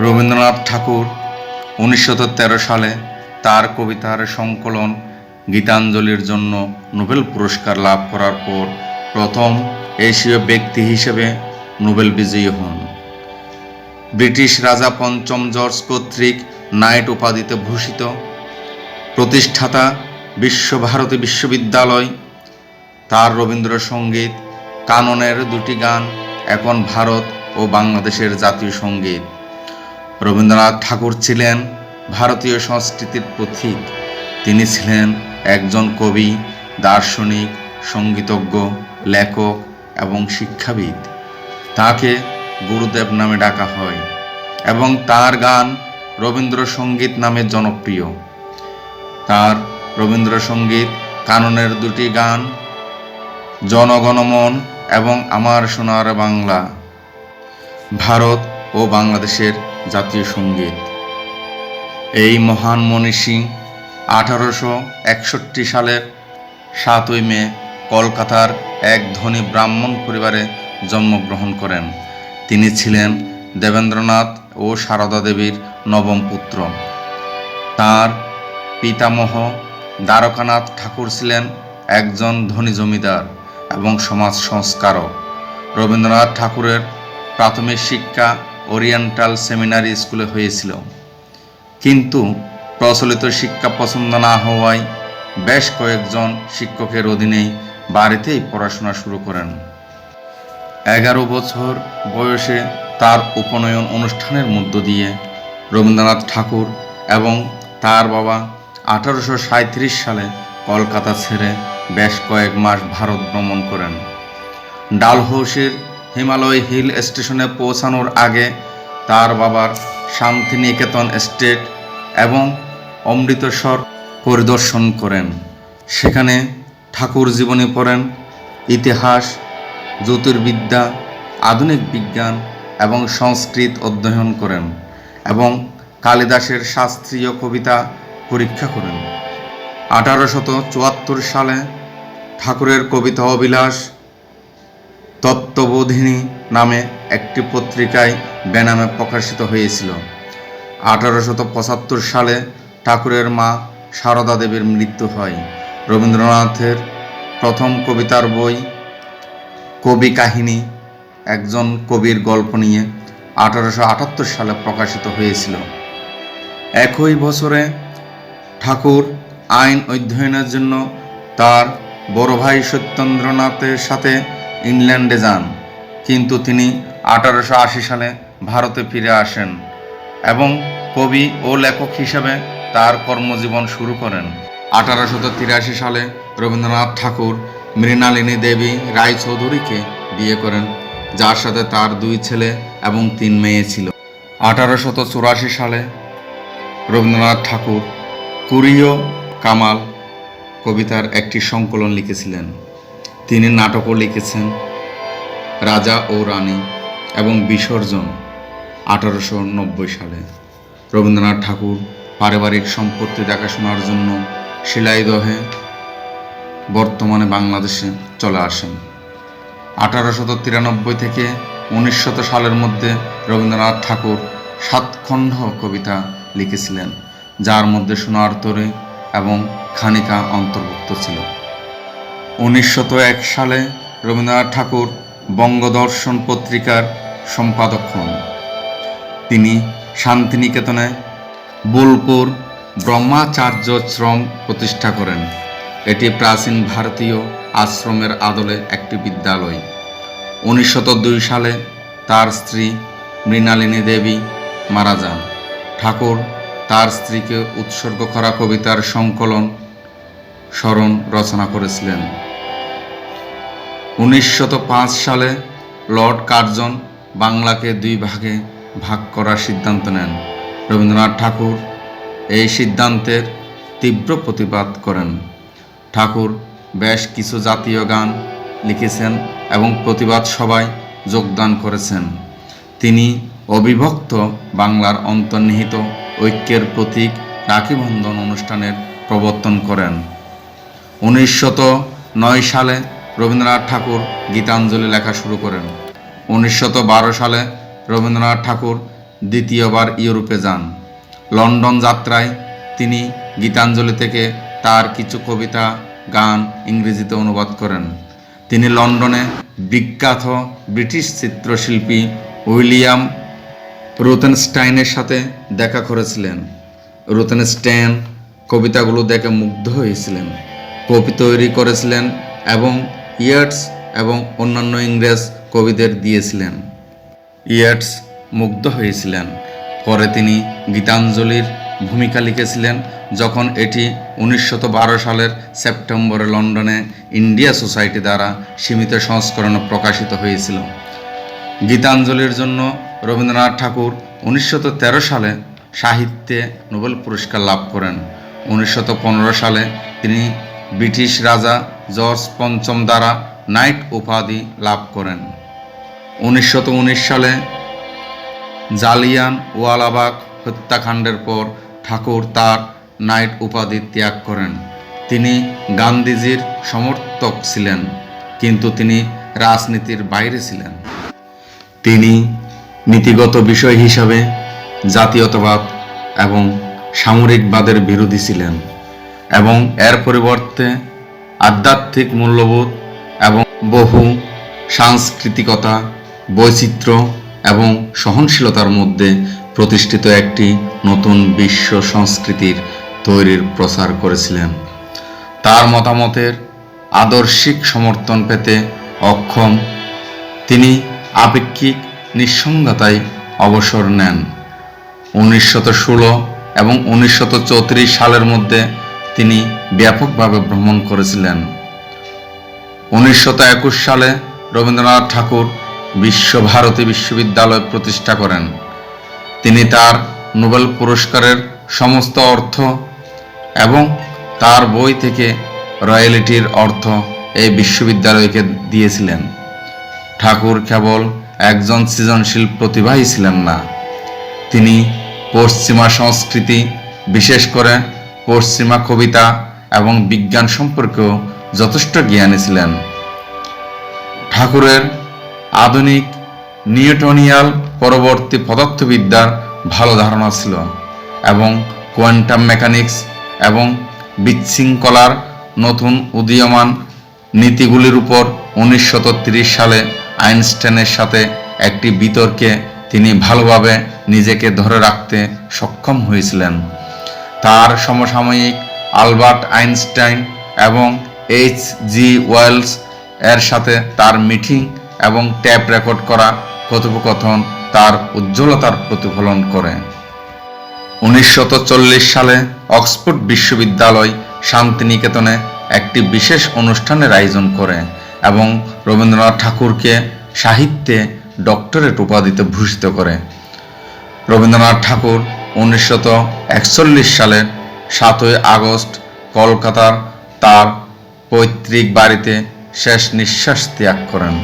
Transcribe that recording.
রবীন্দ্রনাথ ঠাকুর 1913 সালে তার কবিতার সংকলন গীতাঞ্জলির জন্য নোবেল পুরস্কার লাভ করার পর প্রথম এশীয় ব্যক্তি হিসেবে নোবেল বিজয়ী হন। ব্রিটিশ রাজা পঞ্চম জর্জ কর্তৃক নাইট উপাধিতে ভূষিত, প্রতিষ্ঠাতা বিশ্বভারতী বিশ্ববিদ্যালয় তার রবীন্দ্রসঙ্গীত কাননের দুটি গান এখন ভারত ও বাংলাদেশের জাতীয় সঙ্গীত। রবীন্দ্রনাথ ঠাকুর ছিলেন ভারতীয় সংস্কৃতির পথিক। তিনি ছিলেন একজন কবি, দার্শনিক, সঙ্গীতজ্ঞ, লেখক এবং শিক্ষাবিদ। তাকে গুরুদেব নামে ডাকা হয় এবং তার গান রবীন্দ্রসঙ্গীত নামে জনপ্রিয়। তার রবীন্দ্রসঙ্গীত কাননের দুটি গান জনগণমন এবং আমার সোনার বাংলা ভারত ও বাংলাদেশের জাতীয় সঙ্গীত। এই মহান মনীষী 1861 সালের 7ই মে কলকাতার এক ধনী ব্রাহ্মণ পরিবারে জন্মগ্রহণ করেন। তিনি ছিলেন দেবেন্দ্রনাথ ও সারদা দেবীর নবম পুত্র। তার পিতামহ দ্বারকানাথ ঠাকুর ছিলেন একজন ধনী জমিদার এবং সমাজ সংস্কারক। রবীন্দ্রনাথ ঠাকুরের প্রাথমিক শিক্ষা ওরিয়েন্টাল সেমিনারি স্কুলে হয়েছিল, কিন্তু প্রচলিত শিক্ষা পছন্দ না হওয়ায় বেশ কয়েকজন শিক্ষকের অধীনেই বাড়িতেই পড়াশোনা শুরু করেন। 11 বছর বয়সে তার উপনয়ন অনুষ্ঠানের মধ্য দিয়ে রবীন্দ্রনাথ ঠাকুর এবং তার বাবা 1837 সালে কলকাতা ছেড়ে বেশ কয়েক মাস ভারত ভ্রমণ করেন। ডালহৌসির হিমালয় হিল স্টেশনে পৌঁছানোর আগে তার বাবার শান্তিনিকেতন এস্টেট এবং অমৃতসর পরিদর্শন করেন। সেখানে ঠাকুর জীবনী পড়েন, ইতিহাস, জ্যোতির্বিদ্যা, আধুনিক বিজ্ঞান এবং সংস্কৃত অধ্যয়ন করেন এবং কালিদাসের শাস্ত্রীয় কবিতা পরীক্ষা করেন। 1874 সালে ঠাকুরের কবিতা অবিলাস তত্ত্ববোধিনী নামে একটি পত্রিকায় বেনামে প্রকাশিত হয়েছিল। 1875 সালে ঠাকুরের মা সারদা দেবীর মৃত্যু হয়। রবীন্দ্রনাথের প্রথম কবিতার বই কবি কাহিনী একজন কবির গল্প নিয়ে 1878 সালে প্রকাশিত হয়েছিল। একই বছরে ঠাকুর আইন অধ্যয়নের জন্য তার বড় ভাই সত্যেন্দ্রনাথের সাথে ইংল্যান্ডে যান, কিন্তু তিনি 1880 সালে ভারতে ফিরে আসেন এবং কবি ও লেখক হিসেবে তার কর্মজীবন শুরু করেন। 1883 সালে রবীন্দ্রনাথ ঠাকুর মৃণালিনী দেবী রায়চৌধুরীকে বিয়ে করেন, যার সাথে তার 2 ছেলে এবং 3 মেয়ে ছিল। 1884 সালে রবীন্দ্রনাথ ঠাকুর কুরিও কামাল কবিতার একটি সংকলন লিখেছিলেন। তিনি নাটকও লিখেছেন, রাজা ও রানী এবং বিসর্জন। 1890 সালে রবীন্দ্রনাথ ঠাকুর পারিবারিক সম্পত্তি দেখাশোনার জন্য শিলাইদহে বর্তমানে বাংলাদেশে চলে আসেন। 1893 থেকে 1900 সালের মধ্যে রবীন্দ্রনাথ ঠাকুর 7 খণ্ড কবিতা লিখেছিলেন, যার মধ্যে সোনার তরী এবং খানিকা অন্তর্ভুক্ত ছিল। 1901 সালে রবীন্দ্রনাথ ঠাকুর বঙ্গদর্শন পত্রিকার সম্পাদক হন। তিনি শান্তিনিকেতনে বোলপুর ব্রহ্মাচার্যাশ্রম প্রতিষ্ঠা করেন। এটি প্রাচীন ভারতীয় আশ্রমের আদলে একটি বিদ্যালয়। 1902 সালে তার স্ত্রী মৃণালিনী দেবী মারা যান। ঠাকুর তার স্ত্রীকে উৎসর্গ করা কবিতার সংকলন স্মরণ রচনা করেছিলেন। 1905 সালে লর্ড কার্জন বাংলাকে 2 ভাগে ভাগ করার সিদ্ধান্ত নেন। রবীন্দ্রনাথ ঠাকুর এই সিদ্ধান্তের তীব্র প্রতিবাদ করেন। ঠাকুর বেশ কিছু জাতীয় গান লিখেছেন এবং প্রতিবাদ সভায় যোগদান করেছেন। তিনি অবিভক্ত বাংলার অন্তর্নিহিত ঐক্যের প্রতীক রাখি বন্ধন অনুষ্ঠানের প্রবর্তন করেন। 1909 সালে রবীন্দ্রনাথ ঠাকুর গীতাঞ্জলি লেখা শুরু করেন। 1912 সালে রবীন্দ্রনাথ ঠাকুর দ্বিতীয়বার ইউরোপে যান। লন্ডন যাত্রায় তিনি গীতাঞ্জলি থেকে তার কিছু কবিতা, গান ইংরেজিতে অনুবাদ করেন। তিনি লন্ডনে বিখ্যাত ব্রিটিশ চিত্রশিল্পী উইলিয়াম রুথেনস্টাইনের সাথে দেখা করেছিলেন। রুথেনস্টাইন কবিতাগুলো দেখে মুগ্ধ হয়েছিলেন, কপি তৈরি করেছিলেন এবং ইয়েটস এবং অন্যান্য ইংরেজ কবিদের দিয়েছিলেন। ইয়েটস মুগ্ধ হয়েছিলেন। পরে তিনি গীতাঞ্জলির ভূমিকা লিখেছিলেন, যখন এটি 1912 সালের সেপ্টেম্বরে লন্ডনে ইন্ডিয়া সোসাইটি দ্বারা সীমিত সংস্করণে প্রকাশিত হয়েছিল। গীতাঞ্জলির জন্য রবীন্দ্রনাথ ঠাকুর 1913 সালে সাহিত্যে নোবেল পুরস্কার লাভ করেন। 1915 সালে তিনি ব্রিটিশ রাজা জর্জ পঞ্চম দ্বারা নাইট উপাধি লাভ করেন। 1919 সালে জালিয়ানওয়ালাবাগ হত্যাকাণ্ডের পর ঠাকুর তার নাইট উপাধি ত্যাগ করেন। তিনি গান্ধীজির সমর্থক ছিলেন, কিন্তু তিনি রাজনীতির বাইরে ছিলেন। তিনি নীতিগত বিষয় হিসাবে জাতীয়তাবাদ এবং সামরিকবাদের বিরোধী ছিলেন এবং এর পরিবর্তে আধ্যাত্মিক মূল্যবোধ এবং বহু সাংস্কৃতিকতা, বৈচিত্র্য এবং সহনশীলতার মধ্যে প্রতিষ্ঠিত একটি নতুন বিশ্ব সংস্কৃতির তৈরির প্রচার করেছিলেন। তার মতামতের আদর্শিক সমর্থন পেতে অক্ষম তিনি আপেক্ষিক নিঃসঙ্গতায় অবসর নেন। 1916 এবং 1934 সালের মধ্যে তিনি ব্যাপকভাবে ভ্রমণ করেছিলেন। 1921 সালে রবীন্দ্রনাথ ঠাকুর বিশ্বভারতী বিশ্ববিদ্যালয় প্রতিষ্ঠা করেন। তিনি তার নোবেল পুরস্কারের সমস্ত অর্থ এবং তার বই থেকে রয়্যালটির অর্থ এই বিশ্ববিদ্যালয়কে দিয়েছিলেন। ঠাকুর কেবল একজন সৃজনশীল প্রতিভাই ছিলেন না, তিনি পশ্চিমা সংস্কৃতি, বিশেষ করে পশ্চিমা কবিতা এবং বিজ্ঞান সম্পর্কেও যথেষ্ট জ্ঞানী ছিলেন। ঠাকুরের আধুনিক নিউটনিয়াল পরবর্তী পদার্থবিদ্যার ভালো ধারণা ছিল এবং কোয়ান্টাম মেকানিক্স এবং বিশৃঙ্খলার নতুন উদীয়মান নীতিগুলির উপর 1930 সালে আইনস্টাইনের সাথে একটি বিতর্কে তিনি ভালোভাবে নিজেকে ধরে রাখতে সক্ষম হয়েছিলেন। তার সমসাময়িক আলবার্ট আইনস্টাইন এবং H.G. ওয়েলস এর সাথে তার মিটিং এবং ট্যাপ রেকর্ড করা কথোপকথন তার উজ্জ্বলতার প্রতিফলন করে। 1940 সালে অক্সফোর্ড বিশ্ববিদ্যালয় শান্তিনিকেতনে একটি বিশেষ অনুষ্ঠানের আয়োজন করে এবং রবীন্দ্রনাথ ঠাকুরকে সাহিত্যে ডক্টরেট উপাধিতে ভূষিত করে। রবীন্দ্রনাথ ঠাকুর 1941 সালের 7 আগস্ট কলকাতার তার পৈতৃক বাড়িতে শেষ নিঃশ্বাস ত্যাগ করেন।